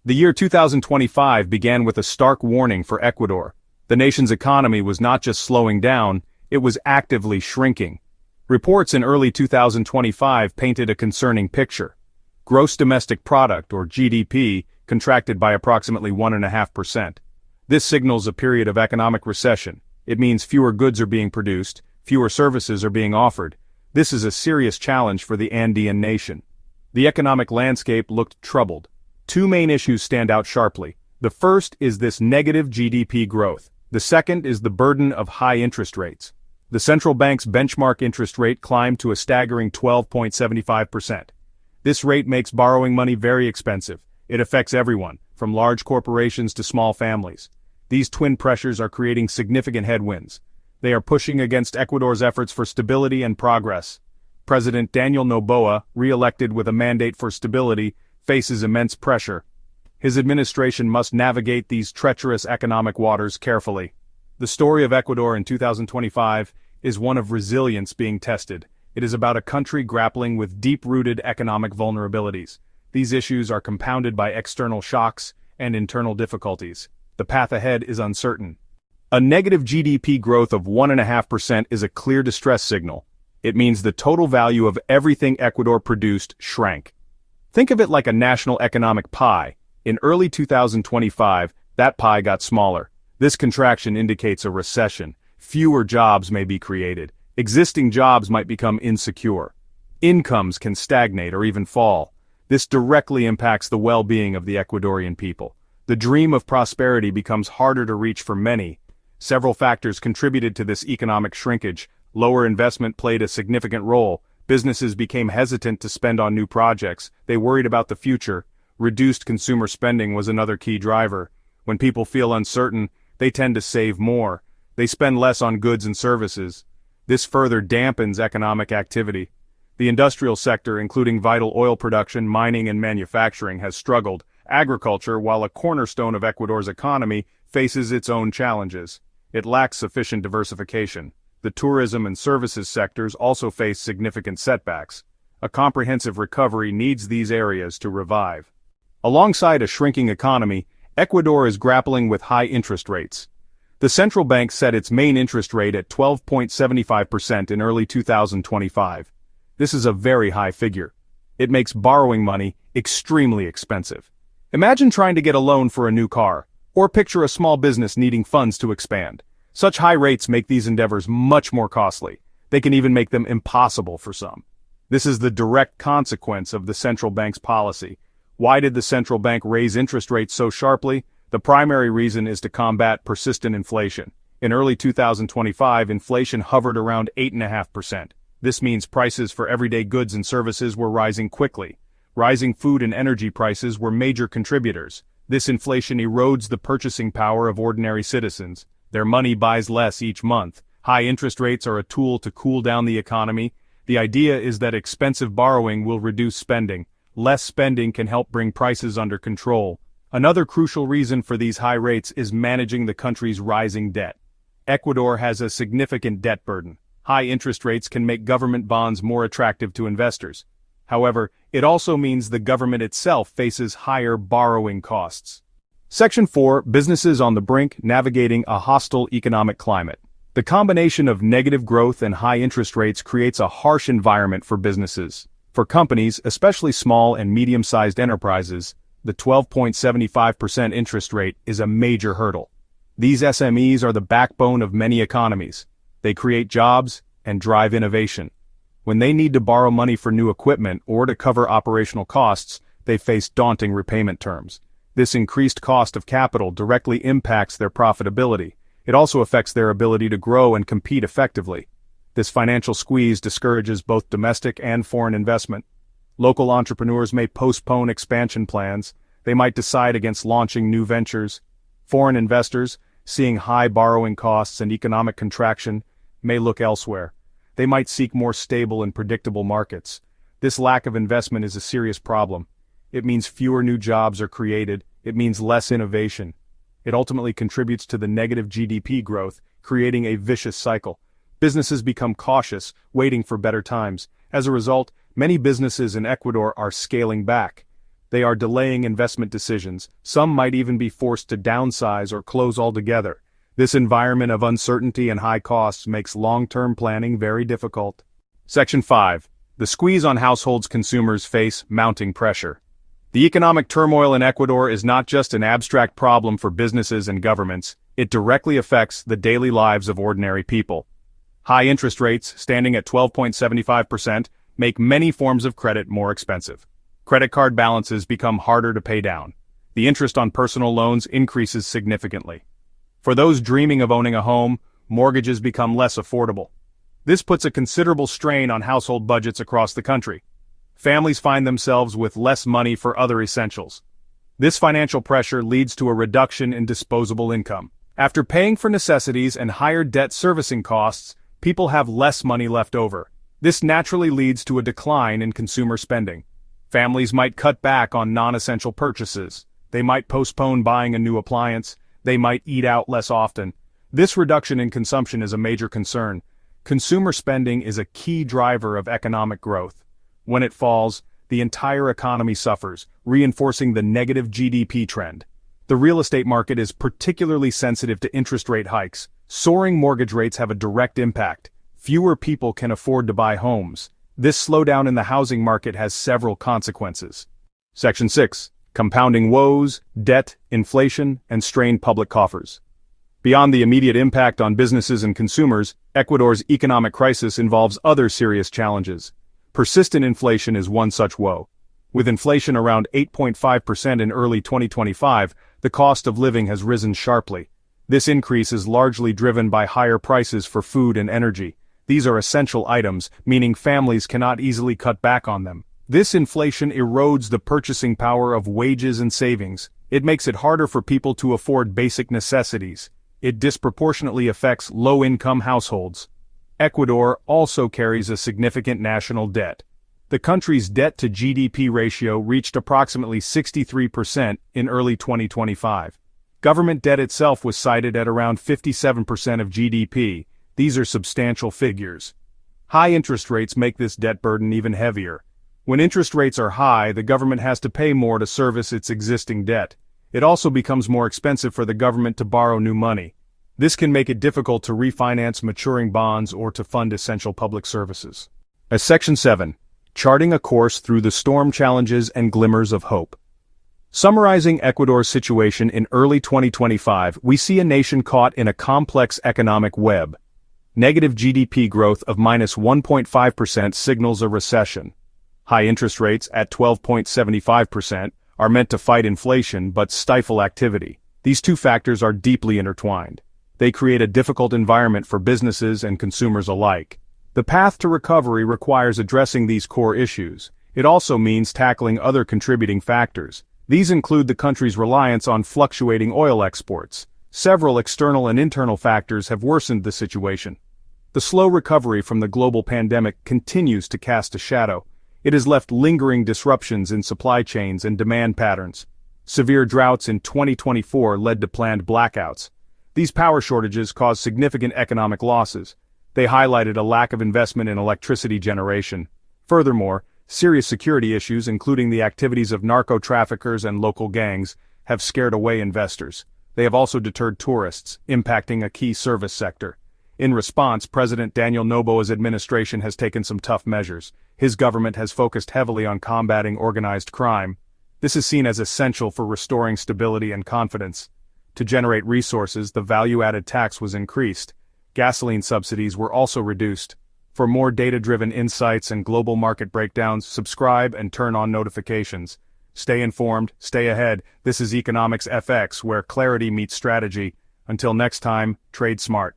The year 2025 began with a stark warning for Ecuador. The nation's economy was not just slowing down, it was actively shrinking. Reports in early 2025 painted a concerning picture. Gross domestic product, or GDP, contracted by approximately 1.5%. This signals a period of economic recession. It means fewer goods are being produced, fewer services are being offered. This is a serious challenge for the Andean nation. The economic landscape looked troubled. Two main issues stand out sharply. The first is this negative GDP growth. The second is the burden of high interest rates. The central bank's benchmark interest rate climbed to a staggering 12.75%. This rate makes borrowing money very expensive. It affects everyone, from large corporations to small families. These twin pressures are creating significant headwinds. They are pushing against Ecuador's efforts for stability and progress. President Daniel Noboa, re-elected with a mandate for stability, faces immense pressure. His administration must navigate these treacherous economic waters carefully. The story of Ecuador in 2025 is one of resilience being tested. It is about a country grappling with deep-rooted economic vulnerabilities. These issues are compounded by external shocks and internal difficulties. The path ahead is uncertain. A negative GDP growth of 1.5% is a clear distress signal. It means the total value of everything Ecuador produced shrank. Think of it like a national economic pie. In early 2025, that pie got smaller. This contraction indicates a recession. Fewer jobs may be created. Existing jobs might become insecure. Incomes can stagnate or even fall. This directly impacts the well-being of the Ecuadorian people. The dream of prosperity becomes harder to reach for many. Several factors contributed to this economic shrinkage. Lower investment played a significant role. Businesses became hesitant to spend on new projects. They worried about the future. Reduced consumer spending was another key driver. When people feel uncertain, they tend to save more. They spend less on goods and services. This further dampens economic activity. The industrial sector, including vital oil production, mining and manufacturing, has struggled. Agriculture, while a cornerstone of Ecuador's economy, faces its own challenges. It lacks sufficient diversification. The tourism and services sectors also face significant setbacks. A comprehensive recovery needs these areas to revive. Alongside a shrinking economy, Ecuador is grappling with high interest rates. The central bank set its main interest rate at 12.75% in early 2025. This is a very high figure. It makes borrowing money extremely expensive. Imagine trying to get a loan for a new car, or picture a small business needing funds to expand. Such high rates make these endeavors much more costly. They can even make them impossible for some. This is the direct consequence of the central bank's policy. Why did the central bank raise interest rates so sharply? The primary reason is to combat persistent inflation. In early 2025, inflation hovered around 8.5%. This means prices for everyday goods and services were rising quickly. Rising food and energy prices were major contributors. This inflation erodes the purchasing power of ordinary citizens. Their money buys less each month. High interest rates are a tool to cool down the economy. The idea is that expensive borrowing will reduce spending. Less spending can help bring prices under control. Another crucial reason for these high rates is managing the country's rising debt. Ecuador has a significant debt burden. High interest rates can make government bonds more attractive to investors. However, it also means the government itself faces higher borrowing costs. Section 4. Businesses on the brink, navigating a hostile economic climate. The combination of negative growth and high interest rates creates a harsh environment for businesses. For companies, especially small and medium-sized enterprises, the 12.75% interest rate is a major hurdle. These SMEs are the backbone of many economies. They create jobs and drive innovation. When they need to borrow money for new equipment or to cover operational costs, they face daunting repayment terms. This increased cost of capital directly impacts their profitability. It also affects their ability to grow and compete effectively. This financial squeeze discourages both domestic and foreign investment. Local entrepreneurs may postpone expansion plans. They might decide against launching new ventures. Foreign investors, seeing high borrowing costs and economic contraction, may look elsewhere. They might seek more stable and predictable markets. This lack of investment is a serious problem. It means fewer new jobs are created. It means less innovation. It ultimately contributes to the negative GDP growth, creating a vicious cycle. Businesses become cautious, waiting for better times. As a result, many businesses in Ecuador are scaling back. They are delaying investment decisions. Some might even be forced to downsize or close altogether. This environment of uncertainty and high costs makes long-term planning very difficult. Section 5. The squeeze on households. Consumers face mounting pressure. The economic turmoil in Ecuador is not just an abstract problem for businesses and governments, it directly affects the daily lives of ordinary people. High interest rates, standing at 12.75%, make many forms of credit more expensive. Credit card balances become harder to pay down. The interest on personal loans increases significantly. For those dreaming of owning a home, mortgages become less affordable. This puts a considerable strain on household budgets across the country. Families find themselves with less money for other essentials. This financial pressure leads to a reduction in disposable income. After paying for necessities and higher debt servicing costs, people have less money left over. This naturally leads to a decline in consumer spending. Families might cut back on non-essential purchases. They might postpone buying a new appliance. They might eat out less often. This reduction in consumption is a major concern. Consumer spending is a key driver of economic growth. When it falls, the entire economy suffers, reinforcing the negative GDP trend. The real estate market is particularly sensitive to interest rate hikes. Soaring mortgage rates have a direct impact. Fewer people can afford to buy homes. This slowdown in the housing market has several consequences. Section 6. Compounding woes, debt, inflation, and strained public coffers. Beyond the immediate impact on businesses and consumers, Ecuador's economic crisis involves other serious challenges. Persistent inflation is one such woe. With inflation around 8.5% in early 2025, the cost of living has risen sharply. This increase is largely driven by higher prices for food and energy. These are essential items, meaning families cannot easily cut back on them. This inflation erodes the purchasing power of wages and savings. It makes it harder for people to afford basic necessities. It disproportionately affects low-income households. Ecuador also carries a significant national debt. The country's debt-to-GDP ratio reached approximately 63% in early 2025. Government debt itself was cited at around 57% of GDP. These are substantial figures. High interest rates make this debt burden even heavier. When interest rates are high, the government has to pay more to service its existing debt. It also becomes more expensive for the government to borrow new money. This can make it difficult to refinance maturing bonds or to fund essential public services. As Section 7. Charting a course through the storm challenges and glimmers of hope. Summarizing Ecuador's situation in early 2025, we see a nation caught in a complex economic web. Negative GDP growth of -1.5% signals a recession. High interest rates at 12.75% are meant to fight inflation but stifle activity. These two factors are deeply intertwined. They create a difficult environment for businesses and consumers alike. The path to recovery requires addressing these core issues. It also means tackling other contributing factors. These include the country's reliance on fluctuating oil exports. Several external and internal factors have worsened the situation. The slow recovery from the global pandemic continues to cast a shadow. It has left lingering disruptions in supply chains and demand patterns. Severe droughts in 2024 led to planned blackouts. These power shortages caused significant economic losses. They highlighted a lack of investment in electricity generation. Furthermore, serious security issues, including the activities of narco-traffickers and local gangs, have scared away investors. They have also deterred tourists, impacting a key service sector. In response, President Daniel Noboa's administration has taken some tough measures. His government has focused heavily on combating organized crime. This is seen as essential for restoring stability and confidence. To generate resources, the value-added tax was increased. Gasoline subsidies were also reduced. For more data-driven insights and global market breakdowns, subscribe and turn on notifications. Stay informed, stay ahead. This is Economics FX, where clarity meets strategy. Until next time, trade smart.